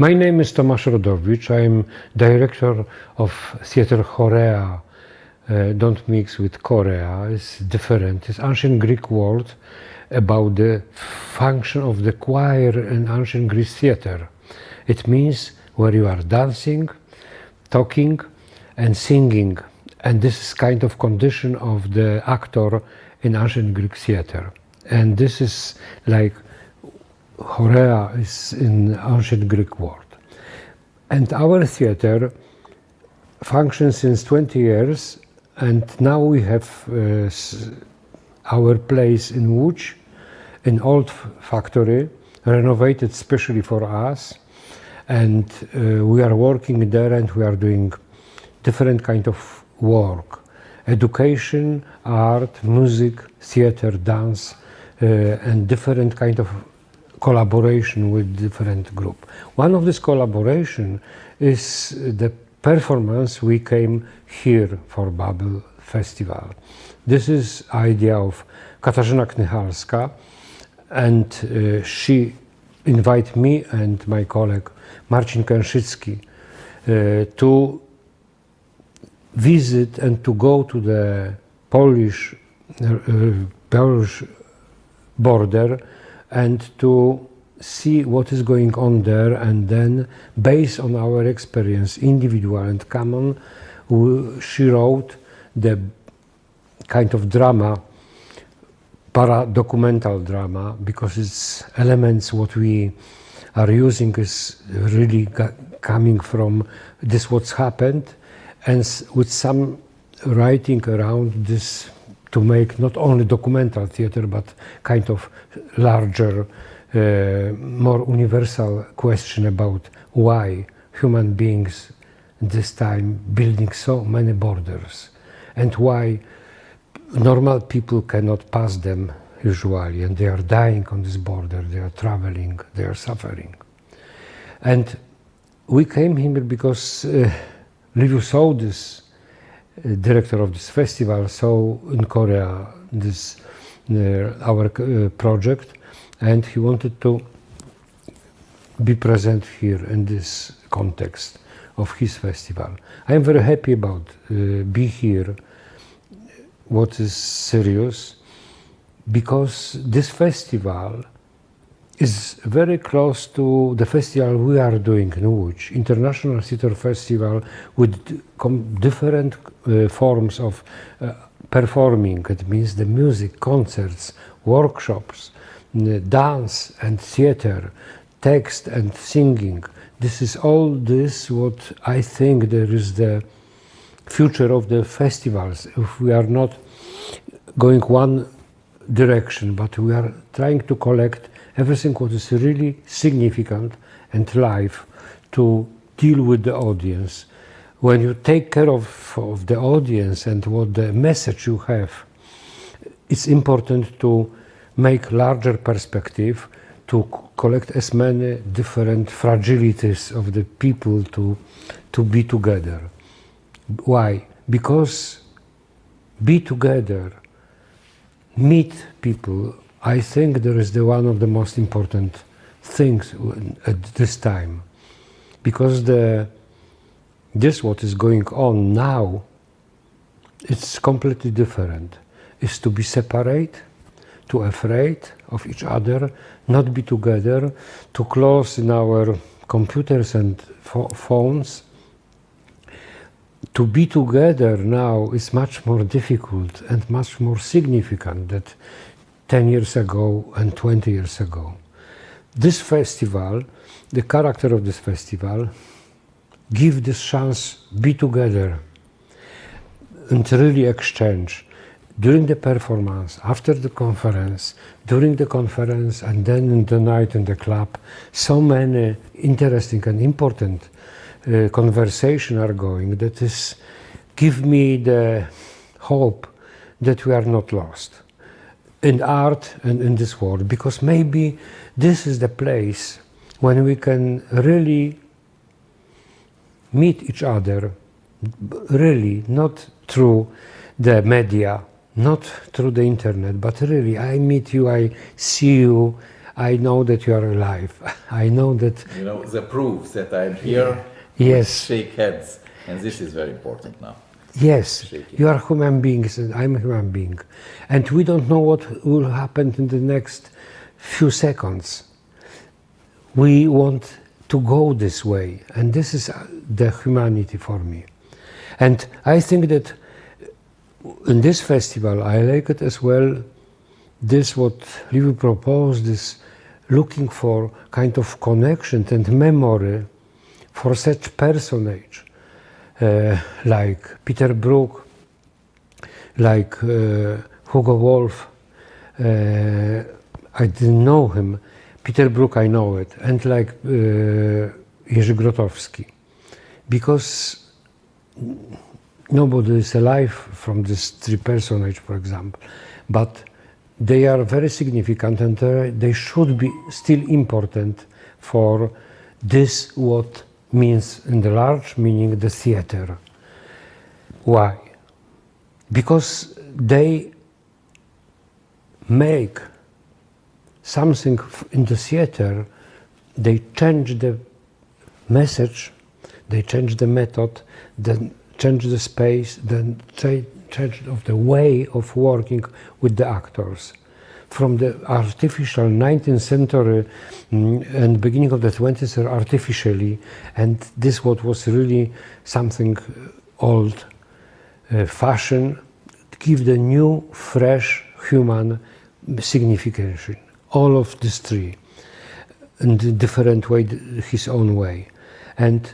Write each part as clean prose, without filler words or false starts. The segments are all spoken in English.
My name is Tomasz Rodowicz. I'm director of theater Chorea. Don't mix with Korea. It's different. It's ancient Greek word about the function of the choir in ancient Greek theater. It means where you are dancing, talking, and singing. And this is kind of condition of the actor in ancient Greek theater. And this is like Chorea is in ancient Greek word. And our theater functions since 20 years, and now we have our place in Łódź, an old factory, renovated specially for us, and we are working there and we are doing different kind of work. Education, art, music, theater, dance, and different kind of collaboration with different group. One of this collaboration is the performance we came here for Babel Festival. This is idea of Katarzyna Knychalska, and she invited me and my colleague Marcin Kęszycki to visit and to go to the Polish border and to see what is going on there, and then based on our experience, individual and common, she wrote the kind of drama, para-documental drama, because its elements what we are using is really coming from this what's happened, and with some writing around this to make not only documental theater, but kind of larger, more universal question about why human beings this time building so many borders, and why normal people cannot pass them usually, and they are dying on this border, they are traveling, they are suffering. And we came here because Liviu saw this, director of this festival, saw in Korea this our project, and he wanted to be present here in this context of his festival. I am very happy about be here, what is serious, because this festival is very close to the festival we are doing in Łódź, International Theatre Festival, with different forms of performing. It means the music, concerts, workshops, dance and theater, text and singing. This is all this what I think there is the future of the festivals. If we are not going one direction, but we are trying to collect everything what is really significant and live to deal with the audience. When you take care of the audience and what the message you have, it's important to make larger perspective, to collect as many different fragilities of the people to be together. Why? Because be together, meet people, I think there is one of the most important things at this time, because this what is going on now, it's completely different. It's to be separate, to afraid of each other, not be together, to close in our computers and phones. To be together now is much more difficult and much more significant than 10 years ago and 20 years ago. This festival, the character of this festival, give this chance be together and really exchange during the performance, after the conference, during the conference, and then in the night in the club. So many interesting and important conversation are going that is give me the hope that we are not lost in art and in this world, because maybe this is the place when we can really meet each other, really, not through the media, not through the internet, but really I meet you, I see you, I know that you are alive. I know that... You know, the proof that I'm here, Yes. shake heads. And this is very important now. Yes, Shaking. you are human beings and I'm a human being. And we don't know what will happen in the next few seconds. We want to go this way, and this is the humanity for me. And I think that in this festival, I like it as well, this what Livi proposed, this looking for kind of connection and memory for such personage. Like Peter Brook, like Hugo Wolf. I didn't know him. Peter Brook, I know it. And like Jerzy Grotowski. Because nobody is alive from these three personages, for example. But they are very significant and they should be still important for this what means in the large meaning the theater. Why? Because they make something in the theater, they change the message, they change the method, then change the space, then change of the way of working with the actors. From the artificial 19th century and beginning of the 20th century artificially, and this what was really something old fashion, give the new, fresh, human signification. All of these three, in a different way, his own way. And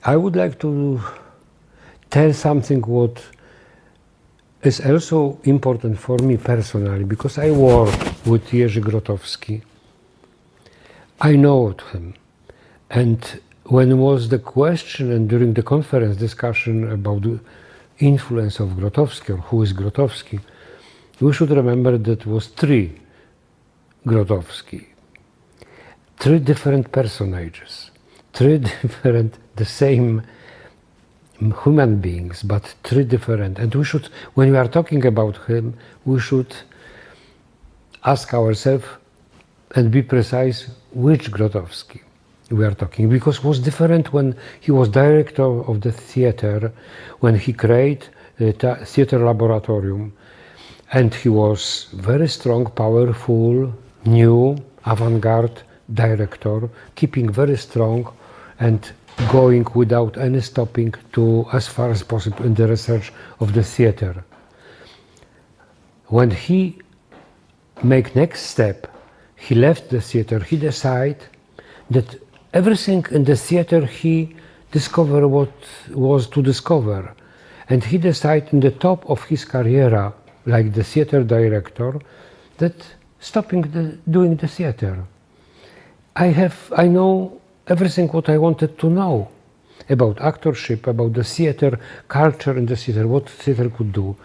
I would like to tell something what is also important for me personally, because I work with Jerzy Grotowski. I know him. And when was the question, and during the conference discussion about the influence of Grotowski, or who is Grotowski, we should remember that was three Grotowski. Three different personages. Three different, the same human beings, but three different. And we should, when we are talking about him, we should ask ourselves and be precise which Grotowski we are talking, because it was different when he was director of the theater, when he created the theater laboratorium, and he was very strong, powerful, new, avant-garde director, keeping very strong and going without any stopping to as far as possible in the research of the theater. When he make next step, he left the theater, he decided that everything in the theater he discovered what was to discover. And he decided in the top of his career, like the theater director, that stopping doing the theater. I know everything what I wanted to know about actorship, about the theater, culture in the theater, what theater could do.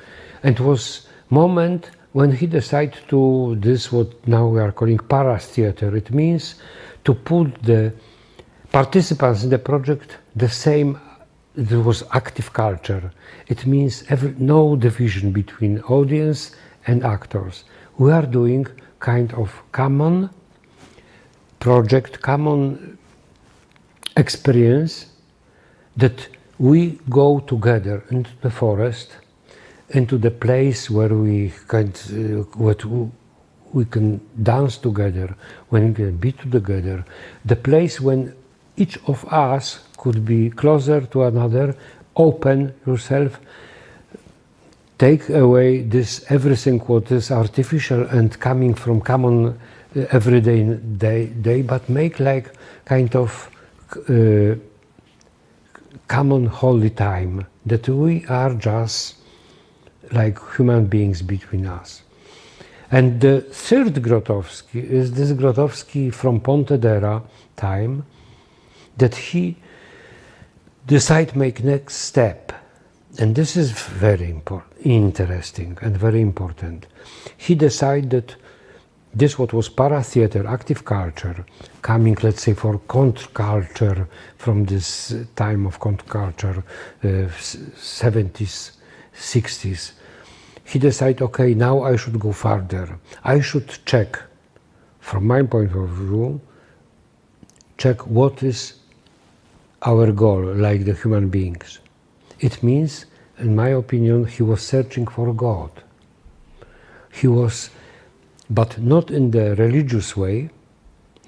And it was moment when he decided to this what now we are calling para-theater. It means to put the participants in the project the same, it was active culture. It means no division between audience and actors. We are doing kind of common project, common experience that we go together into the forest, into the place where we can dance together, when we can be together, the place when each of us could be closer to another, open yourself, take away this everything what is artificial and coming from common everyday day, but make like kind of common holy time, that we are just like human beings between us. And the third Grotowski is this Grotowski from Pontedera time, that he decided to make next step. And this is very interesting and very important. He decided that this what was para-theater, active culture, coming, let's say, for counterculture from this time of counterculture, 70s, 60s. He decided, okay, now I should go further. I should check from my point of view, check what is our goal, like the human beings. It means, in my opinion, he was searching for God. He was, but not in the religious way,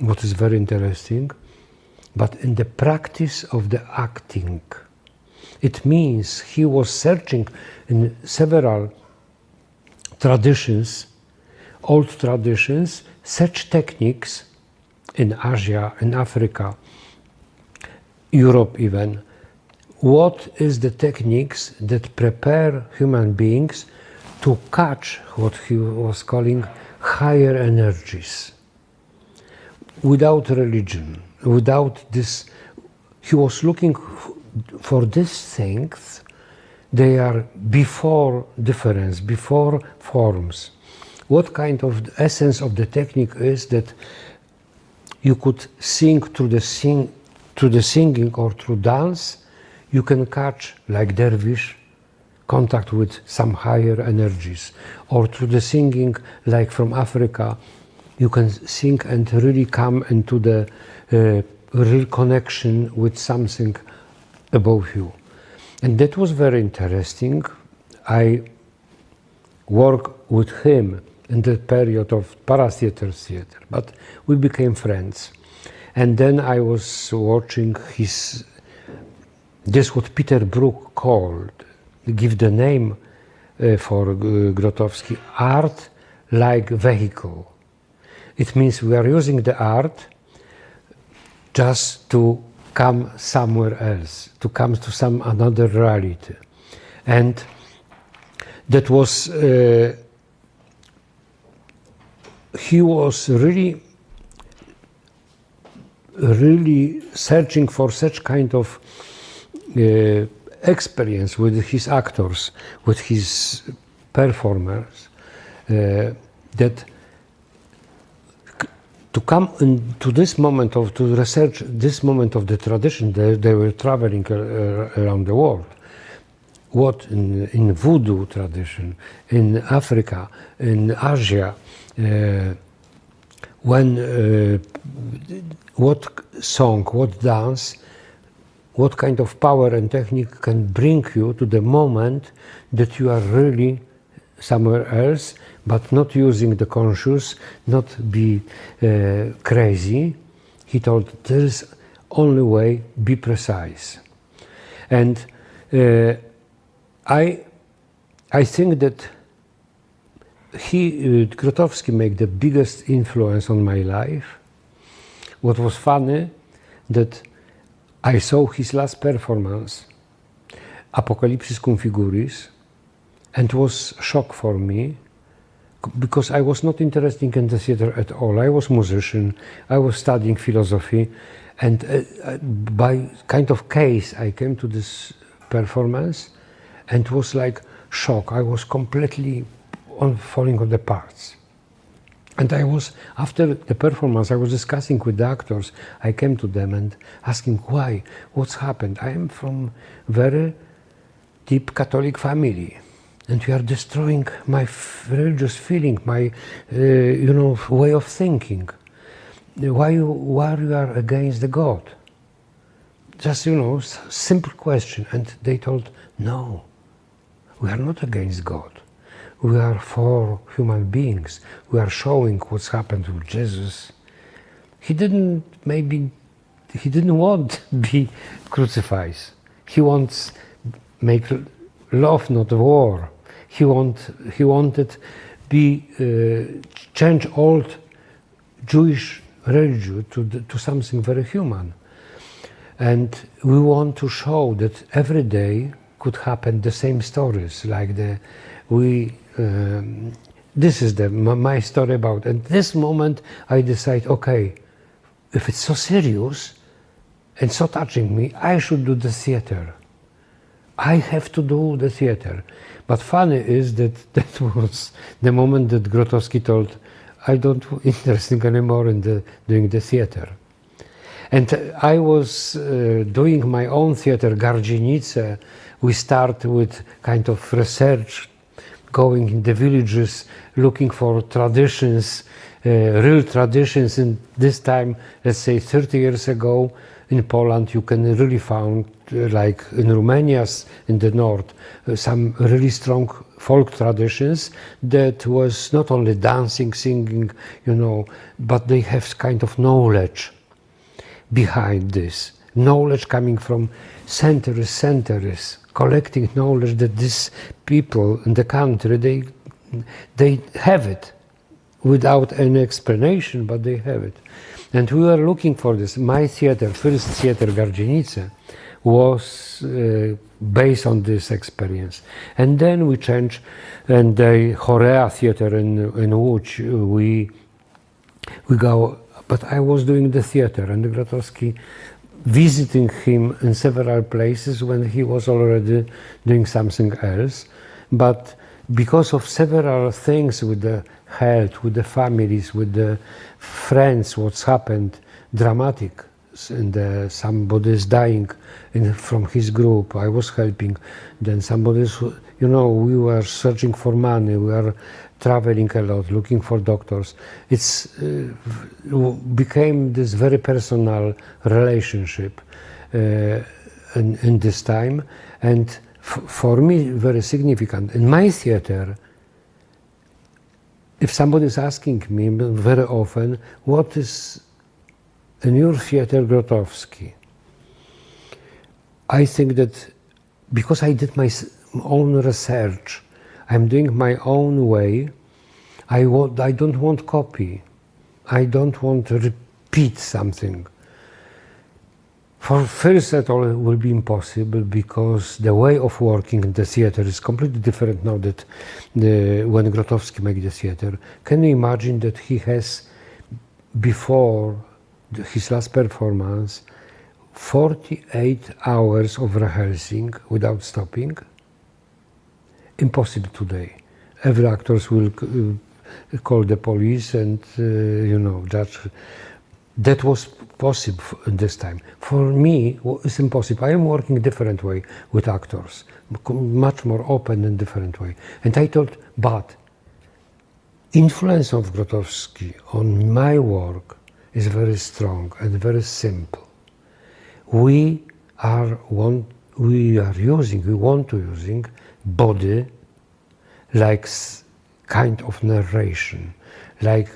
what is very interesting, but in the practice of the acting. It means he was searching in several traditions, old traditions, such techniques in Asia, in Africa, Europe even. What is the techniques that prepare human beings to catch what he was calling higher energies? Without religion, without this, he was looking for these things. They are before difference, before forms. What kind of the essence of the technique is that you could sing through the singing or through dance, you can catch, like dervish, contact with some higher energies. Or through the singing, like from Africa, you can sing and really come into the real connection with something above you. And that was very interesting. I worked with him in the period of Paratheater theater, but we became friends. And then I was watching his, this what Peter Brook called, give the name for Grotowski, art like vehicle. It means we are using the art just to come somewhere else, to come to some another reality. And that was, he was really searching for such kind of experience with his actors, with his performers, that to come into this moment of, to research this moment of the tradition, they were traveling around the world. What in voodoo tradition, in Africa, in Asia, when what song, what dance, what kind of power and technique can bring you to the moment that you are really somewhere else, but not using the conscious, not be crazy. He told, there is only way, be precise. And I think that Grotowski made the biggest influence on my life. What was funny, that I saw his last performance, Apocalypsis cum figuris, and it was a shock for me, because I was not interested in the theater at all. I was a musician, I was studying philosophy, and by kind of case I came to this performance, and it was like shock. I was completely falling on the parts. And I was, after the performance, I was discussing with the actors. I came to them and asking why, what's happened. I am from very deep Catholic family, and you are destroying my religious feeling, my, way of thinking. Why you are against the God? Just, simple question. And they told, no, we are not against God. We are for human beings. We are showing what's happened with Jesus. He didn't want to be crucified. He wants make love, not war. He wanted change old Jewish religion to something very human. And we want to show that every day could happen the same stories, like this is my story about. At this moment, I decide, okay, if it's so serious and so touching me, I should do the theater. I have to do the theater. But funny is that was the moment that Grotowski told, I don't interested anymore in doing the theater. And I was doing my own theater, Gardzienice. We start with kind of research, going in the villages, looking for traditions, real traditions. In this time, let's say 30 years ago, in Poland, you can really find, like in Romania, in the north, some really strong folk traditions that was not only dancing, singing, you know, but they have kind of knowledge behind this. Knowledge coming from centuries, collecting knowledge that these people in the country, they have it without any explanation, but they have it. And we were looking for this. My theater, first theater, Gardzienice, was based on this experience. And then we changed, and the Chorea theater in Łódź, we go, but I was doing the theater, and Grotowski, visiting him in several places when he was already doing something else. But because of several things with the health, with the families, with the friends, what's happened, dramatic, and somebody is dying from his group, I was helping, then somebody is, you know, we were searching for money, we were traveling a lot, looking for doctors. It's became this very personal relationship in this time, and for me, very significant. In my theater, if somebody is asking me very often, what is in your theater Grotowski? I think that because I did my own research, I'm doing my own way, I don't want copy. I don't want to repeat something. For first at all, it will be impossible because the way of working in the theater is completely different now that when Grotowski made the theater. Can you imagine that he has, before his last performance, 48 hours of rehearsing without stopping? Impossible today. Every actor will call the police and, you know, judge. That was possible in this time. For me, it's impossible. I am working a different way with actors, much more open and different way. And I thought, but influence of Grotowski on my work is very strong and very simple. We want to using body like kind of narration, like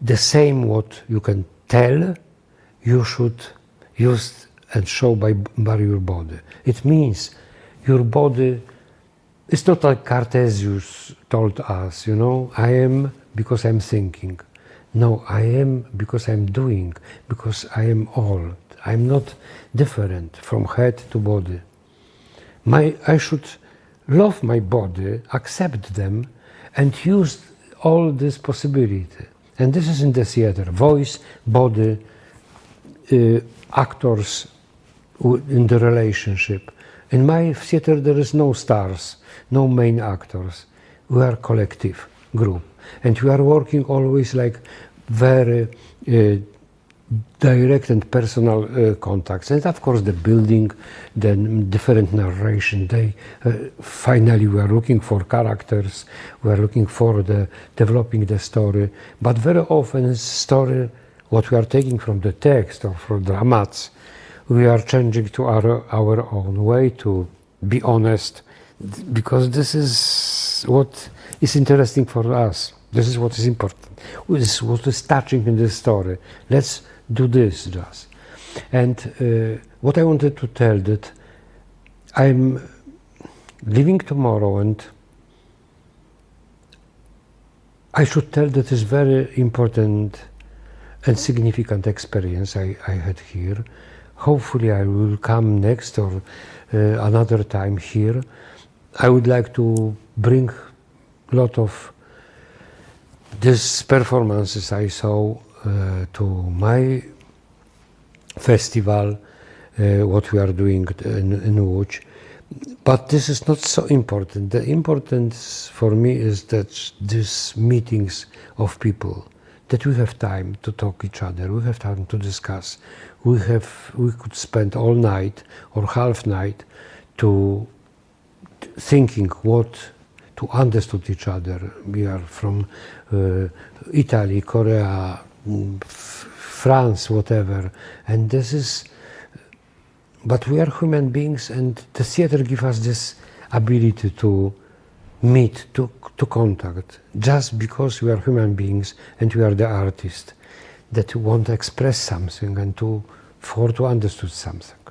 the same what you can tell, you should use and show by your body. It means your body, it's not like Cartesius told us, you know, I am because I'm thinking. No, I am because I'm doing, because I am all. I'm not different from head to body. I should love my body, accept them, and use all this possibility. And this is in the theater, voice, body, actors in the relationship. In my theater there is no stars, no main actors. We are collective group. And we are working always like very direct and personal contacts. And of course the building, the different narration. Finally we are looking for characters, we are looking for developing the story. But very often it's story, what we are taking from the text or from dramats, we are changing to our own way, to be honest, because this is what is interesting for us. This is what is important. This is what is touching in the story. Let's do this just. And what I wanted to tell that I'm leaving tomorrow, and I should tell that it's very important and significant experience I had here. Hopefully I will come next or another time here. I would like to bring a lot of these performances I saw to my festival, what we are doing in Łódź. But this is not so important. The importance for me is that these meetings of people, that we have time to talk each other, we have time to discuss. We could spend all night or half night to thinking what to understand each other. We are from Italy, Korea, France, whatever, and this is. But we are human beings, and the theater gives us this ability to meet, to contact, just because we are human beings and we are the artists that want to express something and to understand something.